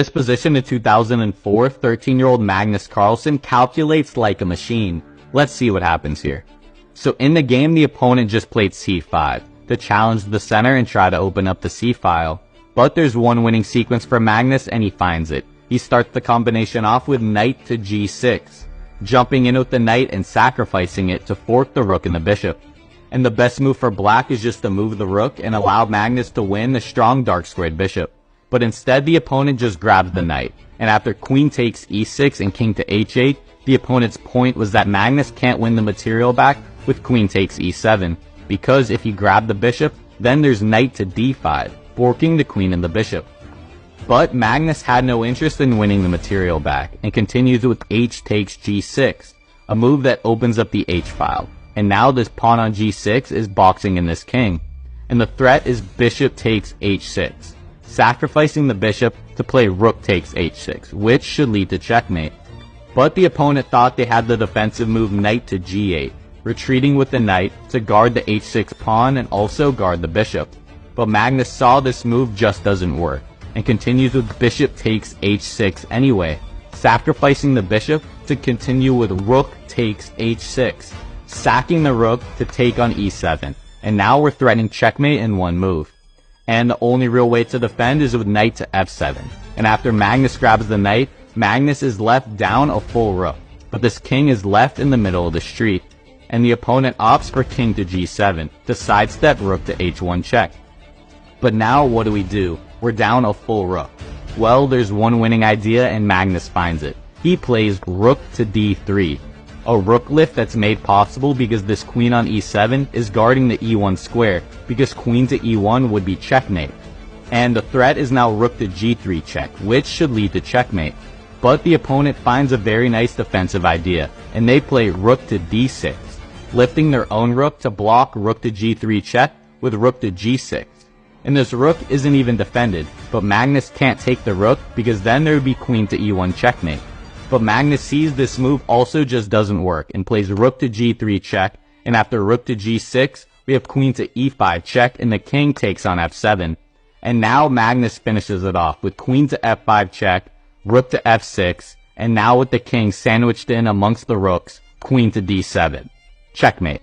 This position in 2004, 13-year-old Magnus Carlsen calculates like a machine. Let's see what happens here. So in the game, the opponent just played c5 to challenge the center and try to open up the c file. But there's one winning sequence for Magnus and he finds it. He starts the combination off with knight to g6, jumping in with the knight and sacrificing it to fork the rook and the bishop. And the best move for black is just to move the rook and allow Magnus to win the strong dark squared bishop. But instead the opponent just grabs the knight, and after queen takes e6 and king to h8, the opponent's point was that Magnus can't win the material back with queen takes e7, because if you grab the bishop, then there's knight to d5, forking the queen and the bishop. But Magnus had no interest in winning the material back, and continues with h takes g6, a move that opens up the h file, and now this pawn on g6 is boxing in this king, and the threat is bishop takes h6. Sacrificing the bishop to play rook takes h6, which should lead to checkmate. But the opponent thought they had the defensive move knight to g8, retreating with the knight to guard the h6 pawn and also guard the bishop. But Magnus saw this move just doesn't work, and continues with bishop takes h6 anyway, sacrificing the bishop to continue with rook takes h6, sacking the rook to take on e7, and now we're threatening checkmate in one move. And the only real way to defend is with knight to f7. And after Magnus grabs the knight, Magnus is left down a full rook. But this king is left in the middle of the street. And the opponent opts for king to g7 to sidestep rook to h1 check. But now what do? We're down a full rook. Well, there's one winning idea and Magnus finds it. He plays rook to d3. A rook lift that's made possible because this queen on e7 is guarding the e1 square, because queen to e1 would be checkmate. And the threat is now rook to g3 check, which should lead to checkmate. But the opponent finds a very nice defensive idea, and they play rook to d6, lifting their own rook to block rook to g3 check with rook to g6. And this rook isn't even defended, but Magnus can't take the rook because then there would be queen to e1 checkmate. But Magnus sees this move also just doesn't work and plays rook to g3 check, and after rook to g6, we have queen to e5 check and the king takes on f7. And now Magnus finishes it off with queen to f5 check, rook to f6, and now with the king sandwiched in amongst the rooks, queen to d7. Checkmate.